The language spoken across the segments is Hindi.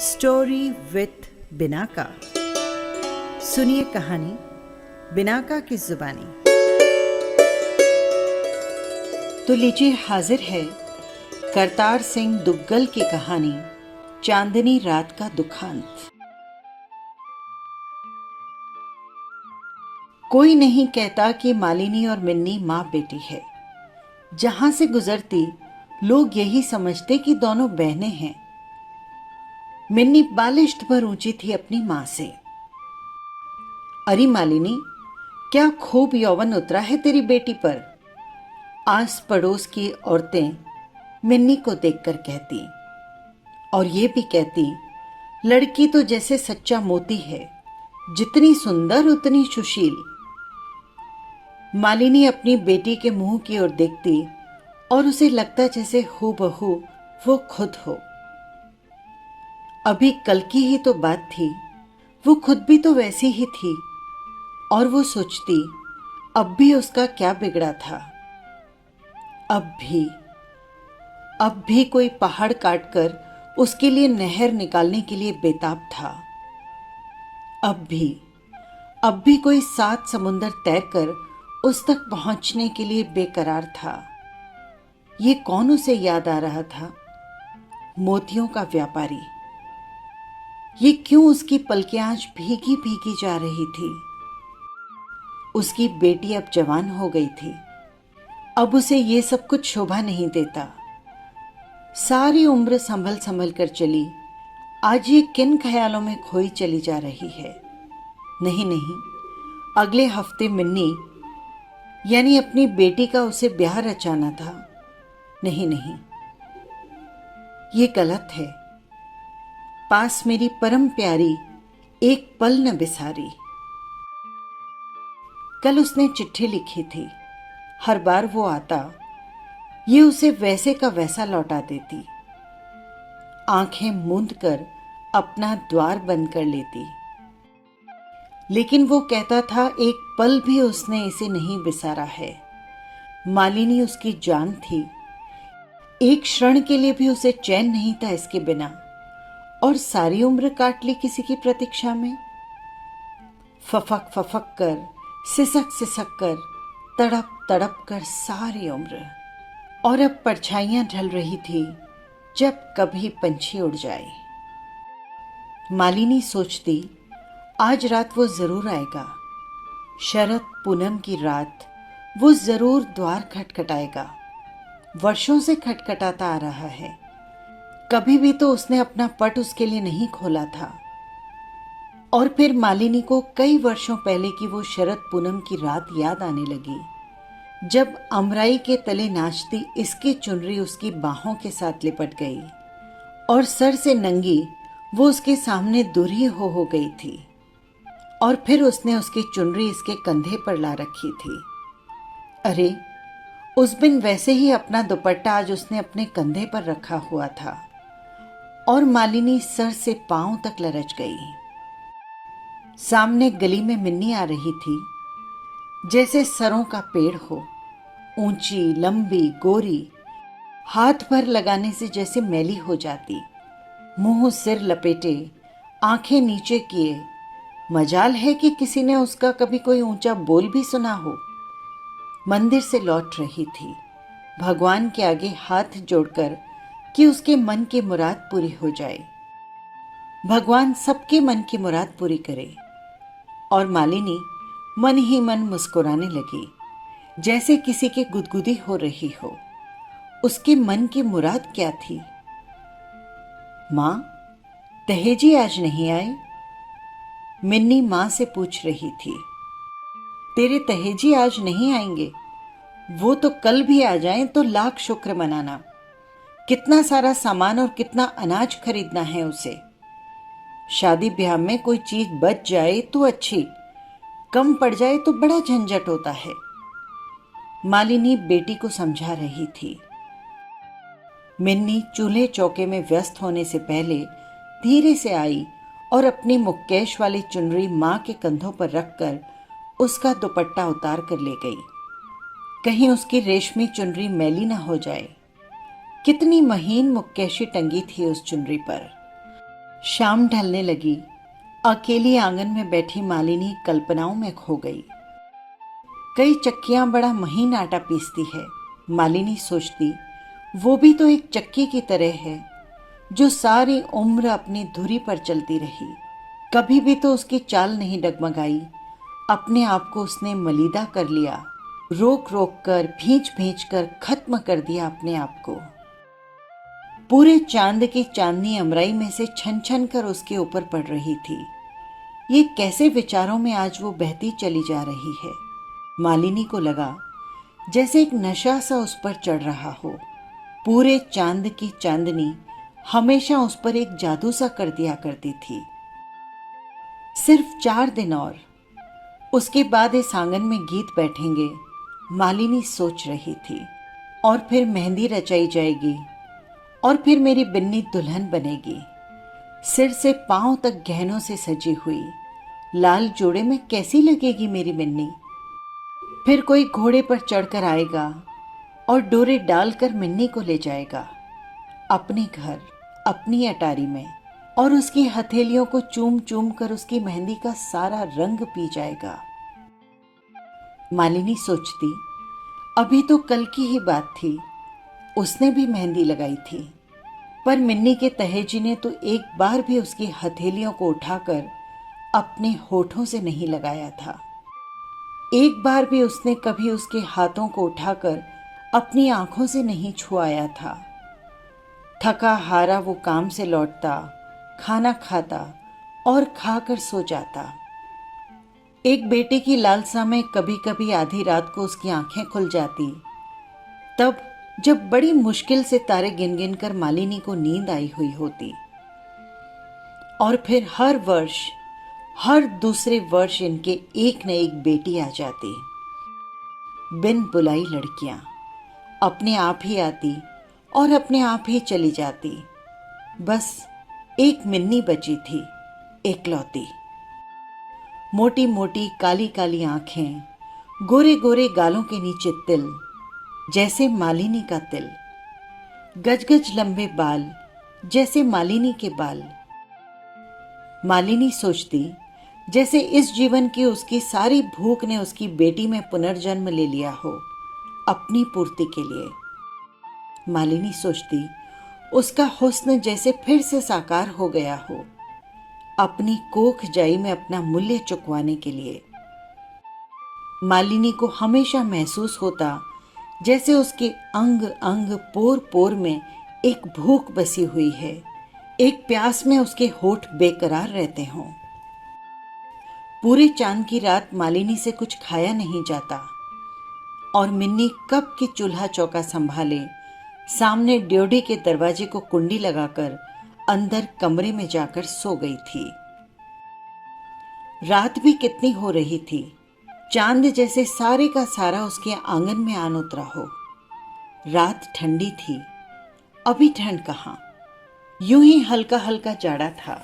Story with Binaca. सुनिए कहानी बिनाका की जुबानी। तो लीजिए, हाजिर है करतार सिंह दुग्गल की कहानी चांदनी रात का दुखांत। कोई नहीं कहता कि मालिनी और मिन्नी माँ बेटी है। जहां से गुजरती लोग यही समझते कि दोनों बहनें हैं। मिन्नी बालिश्त भर ऊंची थी अपनी मां से। अरे मालिनी, क्या खूब यौवन उतरा है तेरी बेटी पर, आस पड़ोस की औरतें मिन्नी को देखकर कहती। और ये भी कहती, लड़की तो जैसे सच्चा मोती है, जितनी सुंदर उतनी सुशील। मालिनी अपनी बेटी के मुंह की ओर देखती और उसे लगता जैसे हूबहू वो खुद हो। अभी कल की ही तो बात थी, वो खुद भी तो वैसी ही थी। और वो सोचती, अब भी उसका क्या बिगड़ा था। अब भी कोई पहाड़ काटकर उसके लिए नहर निकालने के लिए बेताब था। अब भी कोई 7 समुंदर तैरकर उस तक पहुंचने के लिए बेकरार था। ये कौन उसे याद आ रहा था? मोतियों का व्यापारी। ये क्यों उसकी पलकें आज भीगी भीगी जा रही थी? उसकी बेटी अब जवान हो गई थी। अब उसे ये सब कुछ शोभा नहीं देता। सारी उम्र संभल संभल कर चली, आज ये किन ख्यालों में खोई चली जा रही है। नहीं, अगले हफ्ते मिन्नी यानी अपनी बेटी का उसे ब्याह रचाना था। नहीं, ये गलत है। पास मेरी परम प्यारी एक पल न बिसारी। कल उसने चिट्ठी लिखी थी। हर बार वो आता, ये उसे वैसे का वैसा लौटा देती। आंखें मूंद कर अपना द्वार बंद कर लेती। लेकिन वो कहता था, एक पल भी उसने इसे नहीं बिसारा है। मालिनी उसकी जान थी। एक क्षण के लिए भी उसे चैन नहीं था इसके बिना। और सारी उम्र काट ली किसी की प्रतीक्षा में। फफक कर, सिसक कर, तड़प तड़प कर सारी उम्र। और अब परछाइयां ढल रही थी, जब कभी पंछी उड़ जाए। मालिनी सोचती, आज रात वो जरूर आएगा। शरद पूनम की रात वो जरूर द्वार खटखटाएगा। वर्षों से खटखटाता आ रहा है। कभी भी तो उसने अपना पट उसके लिए नहीं खोला था। और फिर मालिनी को कई वर्षों पहले की वो शरद पूनम की रात याद आने लगी, जब अमराई के तले नाचती इसकी चुनरी उसकी बाहों के साथ लिपट गई और सर से नंगी वो उसके सामने दूरी हो गई थी। और फिर उसने उसकी चुनरी इसके कंधे पर ला रखी थी। अरे, उस दिन वैसे ही अपना दुपट्टा आज उसने अपने कंधे पर रखा हुआ था। और मालिनी सर से पांव तक लरच गई। सामने गली में मिन्नी आ रही थी, जैसे सरों का पेड़ हो, ऊंची लंबी गोरी, हाथ भर लगाने से जैसे मैली हो जाती। मुंह सिर लपेटे, आंखें नीचे किए। मजाल है कि किसी ने उसका कभी कोई ऊंचा बोल भी सुना हो। मंदिर से लौट रही थी, भगवान के आगे हाथ जोड़कर कि उसके मन की मुराद पूरी हो जाए। भगवान सबके मन की मुराद पूरी करे। और मालिनी मन ही मन मुस्कुराने लगी, जैसे किसी के गुदगुदी हो रही हो। उसके मन की मुराद क्या थी? मां, दहेजी आज नहीं आए? मिन्नी मां से पूछ रही थी। तेरे दहेजी आज नहीं आएंगे? वो तो कल भी आ जाएं तो लाख शुक्र मनाना। कितना सारा सामान और कितना अनाज खरीदना है उसे। शादी ब्याह में कोई चीज बच जाए तो अच्छी, कम पड़ जाए तो बड़ा झंझट होता है। मालिनी बेटी को समझा रही थी। मिन्नी चूल्हे चौके में व्यस्त होने से पहले धीरे से आई और अपनी मुक्केश वाली चुनरी मां के कंधों पर रखकर उसका दुपट्टा उतार कर ले गई, कहीं उसकी रेशमी चुनरी मैली ना हो जाए। कितनी महीन मुक्केशी टंगी थी उस चुनरी पर। शाम ढलने लगी। अकेली आंगन में बैठी मालिनी कल्पनाओं में खो गई। कई चक्कियां बड़ा महीन आटा पीसती है। मालिनी सोचती, वो भी तो एक चक्की की तरह है जो सारी उम्र अपनी धुरी पर चलती रही। कभी भी तो उसकी चाल नहीं डगमगाई। अपने आप को उसने मलीदा कर लिया, रोक रोक कर, भींच भींच कर खत्म कर दिया अपने आप को। पूरे चांद की चांदनी अमराई में से छन छन कर उसके ऊपर पड़ रही थी। ये कैसे विचारों में आज वो बहती चली जा रही है। मालिनी को लगा जैसे एक नशा सा उस पर चढ़ रहा हो। पूरे चांद की चांदनी हमेशा उस पर एक जादू सा कर दिया करती थी। सिर्फ 4 दिन और, उसके बाद इस आंगन में गीत बैठेंगे, मालिनी सोच रही थी। और फिर मेहंदी रचाई जाएगी और फिर मेरी बिन्नी दुल्हन बनेगी, सिर से पांव तक गहनों से सजी हुई। लाल जोड़े में कैसी लगेगी मेरी बिन्नी। फिर कोई घोड़े पर चढ़कर आएगा और डोरे डालकर मिन्नी को ले जाएगा अपने घर, अपनी अटारी में, और उसकी हथेलियों को चूम चूम कर उसकी मेहंदी का सारा रंग पी जाएगा। मालिनी सोचती, अभी तो कल की ही बात थी, उसने भी मेहंदी लगाई थी, पर मिन्नी के तहेजी ने तो एक बार भी उसकी हथेलियों को उठाकर अपने होठों से नहीं लगाया था। एक बार भी उसने कभी उसके हाथों को उठाकर अपनी आंखों से नहीं छुआया था। थका हारा वो काम से लौटता, खाना खाता और खाकर सो जाता। एक बेटे की लालसा में कभी कभी आधी रात को उसकी आंखें खुल जाती, तब जब बड़ी मुश्किल से तारे गिन गिन कर मालिनी को नींद आई हुई होती। और फिर हर वर्ष, हर दूसरे वर्ष इनके एक न एक बेटी आ जाती। बिन बुलाई लड़कियां अपने आप ही आती और अपने आप ही चली जाती। बस एक मिन्नी बची थी, एकलौती। मोटी मोटी काली काली आंखें, गोरे गोरे गालों के नीचे तिल, जैसे मालिनी का तिल, गजगज लंबे बाल, जैसे मालिनी के बाल। मालिनी सोचती, जैसे इस जीवन की उसकी सारी भूख ने उसकी बेटी में पुनर्जन्म ले लिया हो, अपनी पूर्ति के लिए। मालिनी सोचती, उसका हुस्न जैसे फिर से साकार हो गया हो, अपनी कोख जाई में अपना मूल्य चुकवाने के लिए। मालिनी को हमेशा महसूस होता जैसे उसके अंग अंग, पोर पोर में एक भूख बसी हुई है, एक प्यास में उसके होठ बेकरार रहते हों। पूरे चांद की रात मालिनी से कुछ खाया नहीं जाता और मिन्नी कब के चूल्हा चौका संभाले, सामने ड्योढ़ी के दरवाजे को कुंडी लगाकर अंदर कमरे में जाकर सो गई थी। रात भी कितनी हो रही थी, चांद जैसे सारे का सारा उसके आंगन में आन उतरा हो। रात ठंडी थी, अभी ठंड कहाँ, यूं ही हल्का हल्का जाड़ा था।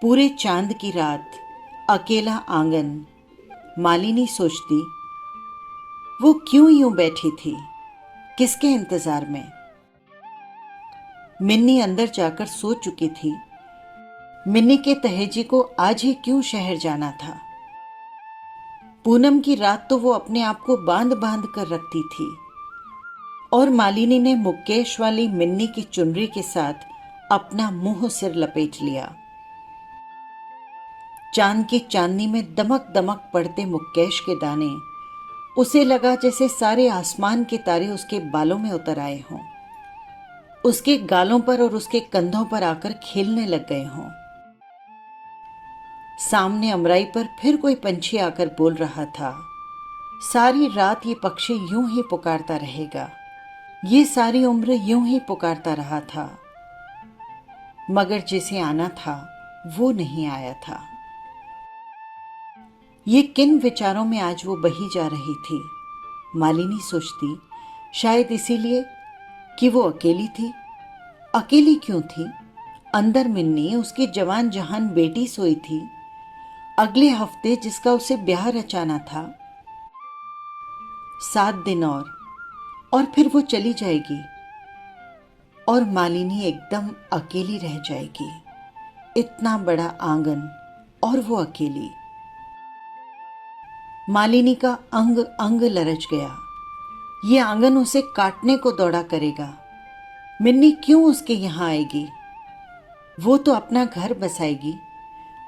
पूरे चांद की रात, अकेला आंगन। मालिनी सोचती, वो क्यों यूं बैठी थी, किसके इंतजार में। मिन्नी अंदर जाकर सो चुकी थी। मिन्नी के तहेजी को आज ही क्यों शहर जाना था। पूनम की रात तो वो अपने आप को बांध बांध कर रखती थी और मालिनी ने मुक्केश वाली मिन्नी की चुनरी के साथ अपना मुंह सिर लपेट लिया। चांद की चांदनी में दमक दमक पड़ते मुक्केश के दाने, उसे लगा जैसे सारे आसमान के तारे उसके बालों में उतर आए हों, उसके गालों पर और उसके कंधों पर आकर खेलने लग गए हों। सामने अमराई पर फिर कोई पंछी आकर बोल रहा था, सारी रात ये पक्षी यूं ही पुकारता रहेगा, ये सारी उम्र यूं ही पुकारता रहा था। मगर जिसे आना था वो नहीं आया था। ये किन विचारों में आज वो बही जा रही थी। मालिनी सोचती, शायद इसीलिए कि वो अकेली थी। अकेली क्यों थी? अंदर मिन्नी, उसकी जवान जहान बेटी सोई थी। अगले हफ्ते जिसका उसे ब्याह रचाना था। 7 दिन और फिर वो चली जाएगी। और मालिनी एकदम अकेली रह जाएगी। इतना बड़ा आंगन और वो अकेली। मालिनी का अंग अंग लरच गया। ये आंगन उसे काटने को दौड़ा करेगा। मिन्नी क्यों उसके यहाँ आएगी? वो तो अपना घर बसाएगी,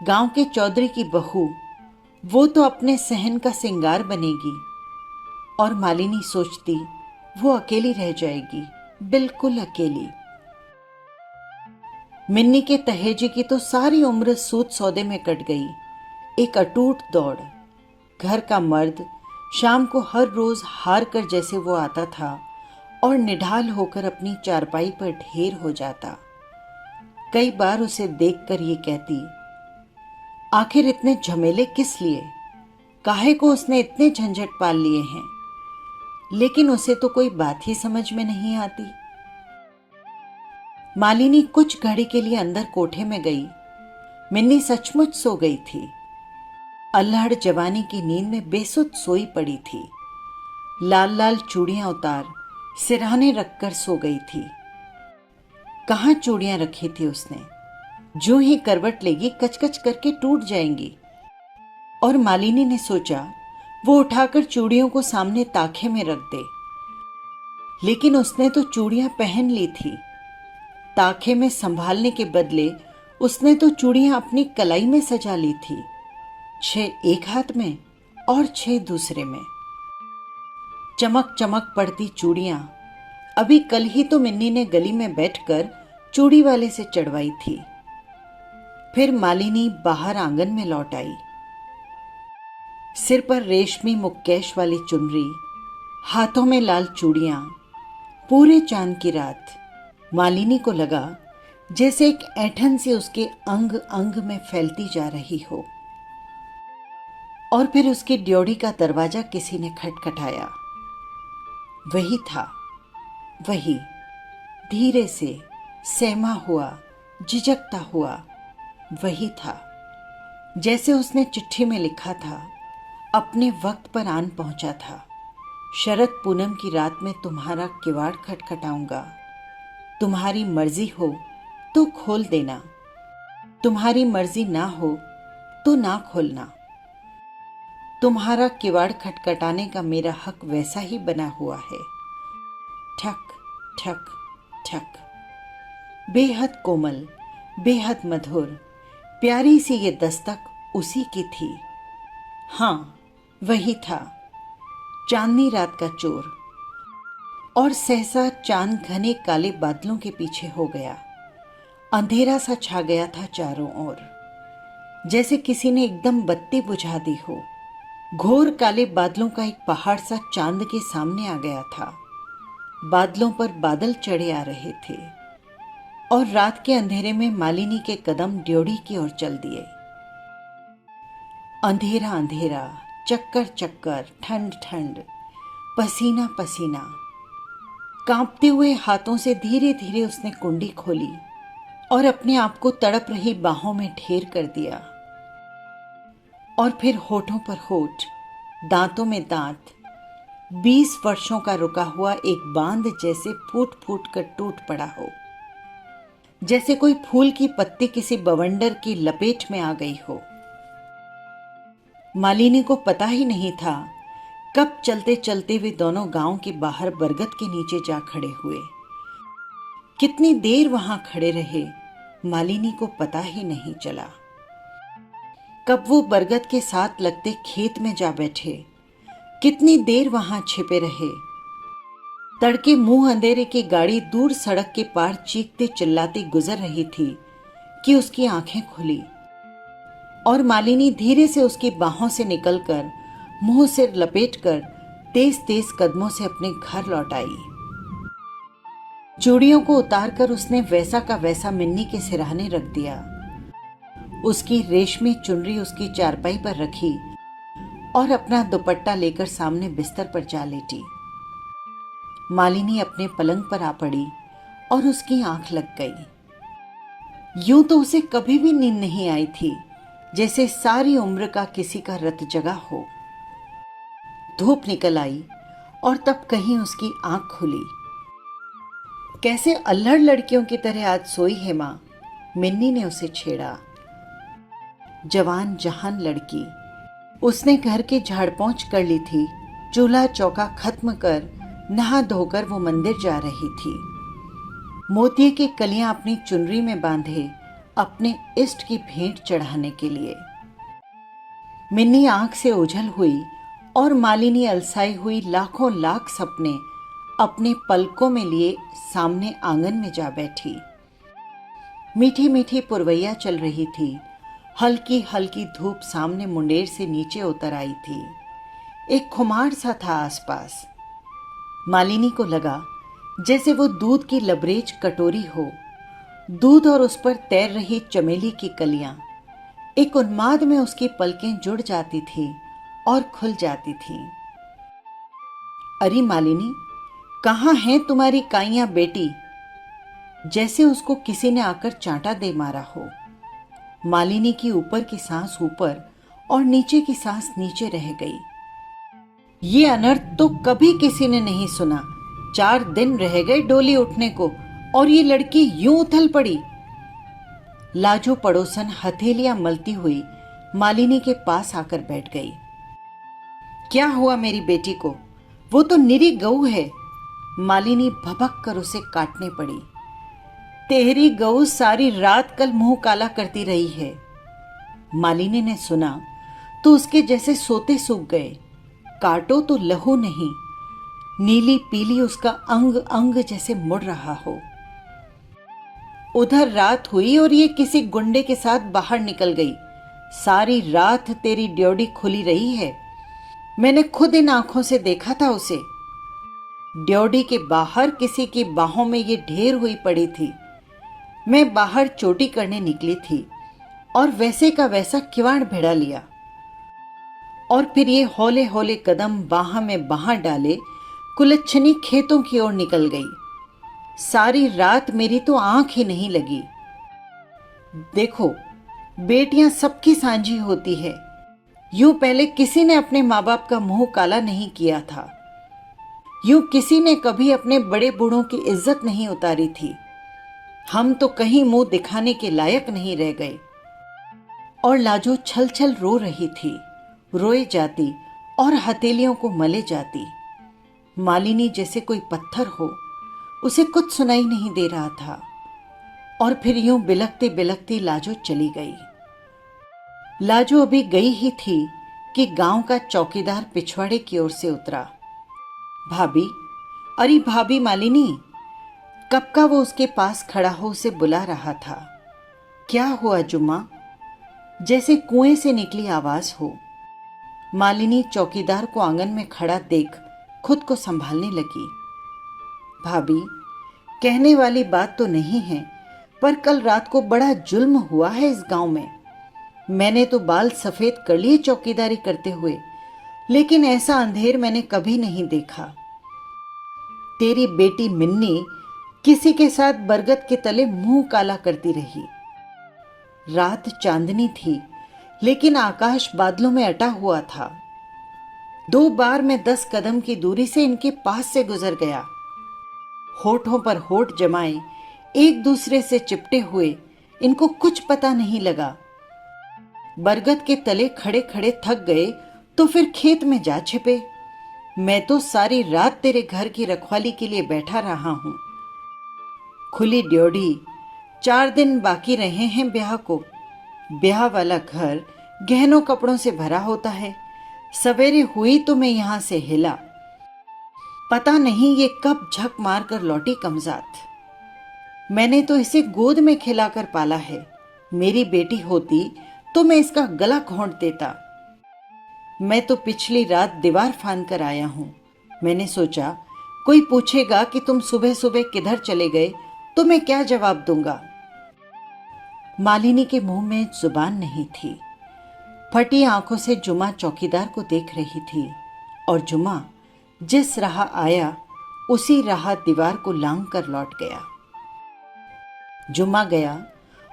गांव के चौधरी की बहू। वो तो अपने सहन का सिंगार बनेगी। और मालिनी सोचती वो अकेली रह जाएगी, बिल्कुल अकेली। मिन्नी के तहेजे की तो सारी उम्र सूत सौदे में कट गई। एक अटूट दौड़। घर का मर्द शाम को हर रोज हार कर जैसे वो आता था और निढाल होकर अपनी चारपाई पर ढेर हो जाता। कई बार उसे देखकर ये कहती, आखिर इतने झमेले किस लिए? काहे को उसने इतने झंझट पाल लिए हैं? लेकिन उसे तो कोई बात ही समझ में नहीं आती। मालिनी कुछ घड़ी के लिए अंदर कोठे में गई। मिन्नी सचमुच सो गई थी। अल्हड़ जवानी की नींद में बेसुध सोई पड़ी थी। लाल लाल चूड़ियां उतार सिरहाने रखकर सो गई थी। कहाँ चूड़ियां रखी थी उसने? जो ही करवट लेगी कचकच करके टूट जाएंगी। और मालिनी ने सोचा वो उठाकर चूड़ियों को सामने ताखे में रख दे। लेकिन उसने तो चूड़ियां पहन ली थी। ताखे में संभालने के बदले उसने तो चूड़ियां अपनी कलाई में सजा ली थी। 6 एक हाथ में और 6 दूसरे में। चमक चमक पड़ती चूड़ियां अभी कल ही तो मिन्नी ने गली में बैठकर चूड़ी वाले से चढ़वाई थी। फिर मालिनी बाहर आंगन में लौट आई। सिर पर रेशमी मुक्केश वाली चुनरी, हाथों में लाल चूड़ियां। पूरे चांद की रात मालिनी को लगा जैसे एक ऐंठन सी उसके अंग अंग में फैलती जा रही हो। और फिर उसकी ड्योढ़ी का दरवाजा किसी ने खटखटाया। वही था, वही धीरे से सहमा हुआ, झिझकता हुआ। वही था जैसे उसने चिट्ठी में लिखा था, अपने वक्त पर आन पहुंचा था। शरद पूनम की रात में तुम्हारा किवाड़ खटखटाऊंगा। तुम्हारी मर्जी हो तो खोल देना, तुम्हारी मर्जी ना हो तो ना खोलना। तुम्हारा किवाड़ खटखटाने का मेरा हक वैसा ही बना हुआ है। ठक ठक ठक। बेहद कोमल, बेहद मधुर, प्यारी सी ये दस्तक उसी की थी। हाँ, वही था, चांदनी रात का चोर। और सहसा चांद घने काले बादलों के पीछे हो गया। अंधेरा सा छा गया था चारों ओर, जैसे किसी ने एकदम बत्ती बुझा दी हो। घोर काले बादलों का एक पहाड़ सा चांद के सामने आ गया था। बादलों पर बादल चढ़े आ रहे थे और रात के अंधेरे में मालिनी के कदम ड्योढ़ी की ओर चल दिए। अंधेरा अंधेरा, चक्कर चक्कर, ठंड ठंड, पसीना पसीना। कांपते हुए हाथों से धीरे धीरे उसने कुंडी खोली और अपने आप को तड़प रही बाहों में ढेर कर दिया। और फिर होठों पर होठ, दांतों में दांत, 20 वर्षों का रुका हुआ एक बांध जैसे फूट फूट कर टूट पड़ा हो। जैसे कोई फूल की पत्ती किसी बवंडर की लपेट में आ गई हो। मालिनी को पता ही नहीं था कब चलते चलते वे दोनों गांव के बाहर बरगद के नीचे जा खड़े हुए। कितनी देर वहां खड़े रहे मालिनी को पता ही नहीं चला। कब वो बरगद के साथ लगते खेत में जा बैठे, कितनी देर वहां छिपे रहे। तड़के मुंह अंधेरे की गाड़ी दूर सड़क के पार चीखते चिल्लाती गुजर रही थी कि उसकी आंखें खुली और मालिनी धीरे से उसकी बाहों से निकलकर मुंह सिर लपेटकर तेज तेज कदमों से अपने घर लौट आई। चूड़ियों को उतारकर उसने वैसा का वैसा मिन्नी के सिरहाने रख दिया। उसकी रेशमी चुनरी उसकी चारपाई पर रखी और अपना दुपट्टा लेकर सामने बिस्तर पर जा लेटी। मालिनी अपने पलंग पर आ पड़ी और उसकी आंख लग गई। यूं तो उसे कभी भी नींद नहीं आई थी, जैसे सारी उम्र का किसी का रत जगा हो। धूप निकल आई और तब कहीं उसकी आंख खुली। कैसे अल्हड़ लड़कियों की तरह आज सोई है माँ, मिन्नी ने उसे छेड़ा। जवान जहान लड़की, उसने घर की झाड़ पोंछ कर ली थी। चूल्हा चौका खत्म कर नहा धोकर वो मंदिर जा रही थी। मोतिये की कलियां अपनी चुनरी में बांधे अपने इष्ट की भेंट चढ़ाने के लिए। मिन्नी आंख से ओझल हुई और मालिनी अलसाई हुई लाखों लाख सपने अपने पलकों में लिए सामने आंगन में जा बैठी। मीठी मीठी पुरवैया चल रही थी। हल्की हल्की धूप सामने मुंडेर से नीचे उतर आई थी। एक खुमार सा था आसपास। मालिनी को लगा जैसे वो दूध की लबरेज कटोरी हो, दूध और उस पर तैर रही चमेली की कलियां। एक उन्माद में उसकी पलकें जुड़ जाती थी और खुल जाती थीं। अरे मालिनी, कहाँ हैं तुम्हारी काइयां बेटी? जैसे उसको किसी ने आकर चांटा दे मारा हो। मालिनी की ऊपर की सांस ऊपर और नीचे की सांस नीचे रह गई। ये अनर्थ तो कभी किसी ने नहीं सुना। 4 दिन रह गए डोली उठने को और ये लड़की यूं उथल पड़ी। लाजो पड़ोसन हथेलियां मलती हुई मालिनी के पास आकर बैठ गई। क्या हुआ मेरी बेटी को? वो तो निरी गऊ है। मालिनी भभक कर उसे काटने पड़ी। तेरी गऊ सारी रात कल मुंह काला करती रही है। मालिनी ने सुना तो उसके जैसे सोते सूख गए। काटो तो लहू नहीं, नीली पीली उसका अंग अंग जैसे मुड़ रहा हो। उधर रात हुई और ये किसी गुंडे के साथ बाहर निकल गई। सारी रात तेरी ड्योढ़ी खुली रही है। मैंने खुद इन आंखों से देखा था उसे। ड्योढ़ी के बाहर किसी की बाहों में ये ढेर हुई पड़ी थी। मैं बाहर चोटी करने निकली थी और वैसे का वैसा किवाड़ भिड़ा लिया और फिर ये हौले हौले कदम बाह में बाह डाले कुलच्छनी खेतों की ओर निकल गई। सारी रात मेरी तो आंख ही नहीं लगी। देखो, बेटियां सबकी सांझी होती है। यूं पहले किसी ने अपने माँ बाप का मुंह काला नहीं किया था। यूं किसी ने कभी अपने बड़े बूढ़ों की इज्जत नहीं उतारी थी। हम तो कहीं मुंह दिखाने के लायक नहीं रह गए। और लाजो छल छल रो रही थी। रोए जाती और हथेलियों को मले जाती। मालिनी जैसे कोई पत्थर हो, उसे कुछ सुनाई नहीं दे रहा था। और फिर यूं बिलखती बिलखती लाजो चली गई। लाजो अभी गई ही थी कि गांव का चौकीदार पिछवाड़े की ओर से उतरा। भाभी, अरे भाभी मालिनी। कब का वो उसके पास खड़ा हो उसे बुला रहा था। क्या हुआ जुम्मा? जैसे कुएं से निकली आवाज हो। मालिनी चौकीदार को आंगन में खड़ा देख खुद को संभालने लगी। भाभी, कहने वाली बात तो नहीं है, पर कल रात को बड़ा जुल्म हुआ है इस गांव में। मैंने तो बाल सफेद कर लिए चौकीदारी करते हुए, लेकिन ऐसा अंधेर मैंने कभी नहीं देखा। तेरी बेटी मिन्नी किसी के साथ बरगद के तले मुंह काला करती रही। रात चांदनी थी, लेकिन आकाश बादलों में अटा हुआ था। 2 बार मैं 10 कदम की दूरी से इनके पास से गुजर गया। होठों पर होठ जमाए, एक दूसरे से चिपटे हुए, इनको कुछ पता नहीं लगा। बरगद के तले खड़े खड़े थक गए तो फिर खेत में जा छिपे। मैं तो सारी रात तेरे घर की रखवाली के लिए बैठा रहा हूं। खुली ड्योढ़ी, 4 दिन बाकी रहे हैं ब्याह को। ब्याह वाला घर गहनों कपड़ों से भरा होता है। सवेरे हुई तो मैं यहां से हिला। पता नहीं ये कब झक मार कर लौटी कमजात। मैंने तो इसे गोद में खिलाकर पाला है। मेरी बेटी होती तो मैं इसका गला घोंट देता। मैं तो पिछली रात दीवार फांद कर आया हूं। मैंने सोचा कोई पूछेगा कि तुम सुबह सुबह किधर चले गए तो मैं क्या जवाब दूंगा। मालिनी के मुंह में जुबान नहीं थी। फटी आंखों से जुमा चौकीदार को देख रही थी और जुमा जिस राह आया उसी राह दीवार को लांग कर लौट गया। जुमा गया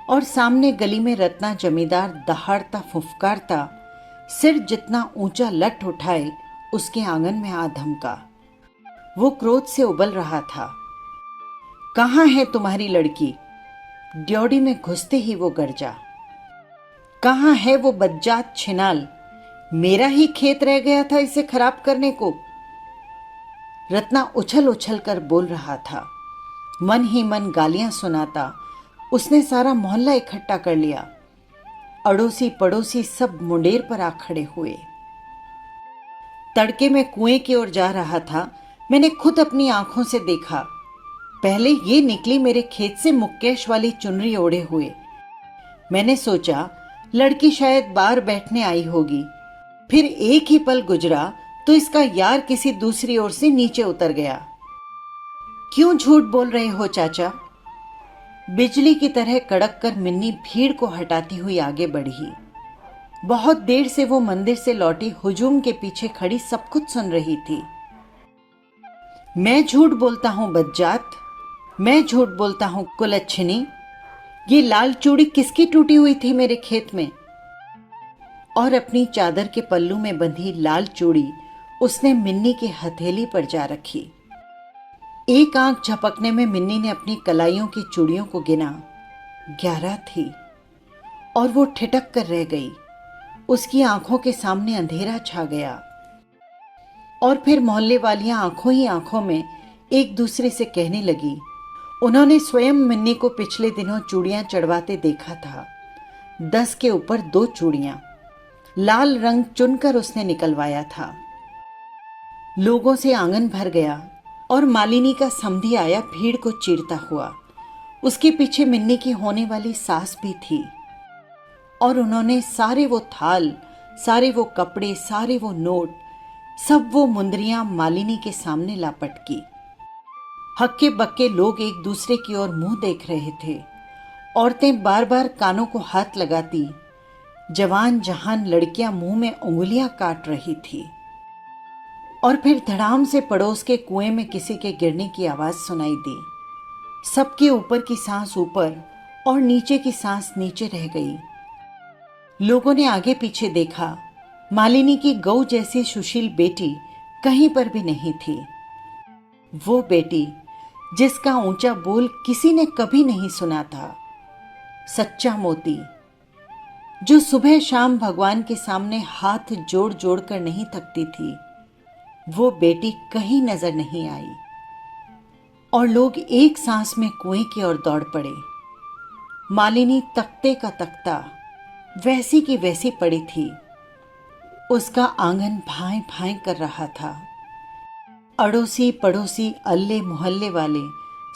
और सामने गली में रत्ना जमींदार दहाड़ता फुफकारता सिर जितना ऊंचा लठ उठाए उसके आंगन में आ धमका। वो क्रोध से उबल रहा था। कहाँ है तुम्हारी लड़की? ड्योढ़ी में घुसते ही वो गरजा। कहाँ है वो बज्जात छिनाल? मेरा ही खेत रह गया था इसे खराब करने को। रत्ना उछल उछल कर बोल रहा था। मन ही मन गालियां सुनाता उसने सारा मोहल्ला इकट्ठा कर लिया। अड़ोसी पड़ोसी सब मुंडेर पर आ खड़े हुए। तड़के में कुएं की ओर जा रहा था, मैंने खुद अपनी आंखों से देखा। पहले ये निकली मेरे खेत से मुक्केश वाली चुनरी ओढ़े हुए। मैंने सोचा लड़की शायद बाहर बैठने आई होगी। फिर एक ही पल गुजरा तो इसका यार किसी दूसरी ओर से नीचे उतर गया। क्यों झूठ बोल रहे हो चाचा? बिजली की तरह कड़क कर मिन्नी भीड़ को हटाती हुई आगे बढ़ी। बहुत देर से वो मंदिर से लौटी हुजूम के पीछे खड़ी सब कुछ सुन रही थी। मैं झूठ बोलता हूं बज्जात, मैं झूठ बोलता हूं कुलच्छनी। ये लाल चूड़ी किसकी टूटी हुई थी मेरे खेत में? और अपनी चादर के पल्लू में बंधी लाल चूड़ी उसने मिन्नी की हथेली पर जा रखी। एक आंख झपकने में मिन्नी ने अपनी कलाइयों की चूड़ियों को गिना। 11 थी और वो ठिठक कर रह गई। उसकी आंखों के सामने अंधेरा छा गया और फिर मोहल्ले वालियां आंखों ही आंखों में एक दूसरे से कहने लगी, उन्होंने स्वयं मिन्नी को पिछले दिनों चूड़ियां चढ़वाते देखा था। 10 के ऊपर 2 चूड़ियां, लाल रंग चुनकर उसने निकलवाया था। लोगों से आंगन भर गया और मालिनी का समधी आया भीड़ को चीरता हुआ। उसके पीछे मिन्नी की होने वाली सास भी थी और उन्होंने सारे वो थाल, सारे वो कपड़े, सारे वो नोट, सब वो मुंदरियां मालिनी के सामने ला पटकी। हक्के बक्के लोग एक दूसरे की ओर मुंह देख रहे थे। औरतें बार बार कानों को हाथ लगाती। जवान जहान लड़कियां मुंह में उंगलियां काट रही थी। और फिर धड़ाम से पड़ोस के कुएं में किसी के गिरने की आवाज सुनाई दी। सबके ऊपर की सांस ऊपर और नीचे की सांस नीचे रह गई। लोगों ने आगे पीछे देखा। मालिनी की गौ जैसी सुशील बेटी कहीं पर भी नहीं थी। वो बेटी जिसका ऊंचा बोल किसी ने कभी नहीं सुना था, सच्चा मोती, जो सुबह शाम भगवान के सामने हाथ जोड़ जोड़ कर नहीं थकती थी, वो बेटी कहीं नजर नहीं आई। और लोग एक सांस में कुएं की ओर दौड़ पड़े। मालिनी तख्ते का तख्ता वैसी की वैसी पड़ी थी। उसका आंगन भाएं भाएं कर रहा था। अड़ोसी पड़ोसी अल्ले मोहल्ले वाले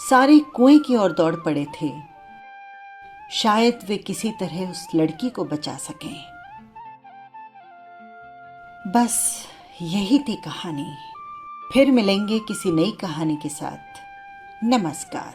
सारे कुएं की ओर दौड़ पड़े थे। शायद वे किसी तरह उस लड़की को बचा सकें। बस यही थी कहानी। फिर मिलेंगे किसी नई कहानी के साथ। नमस्कार।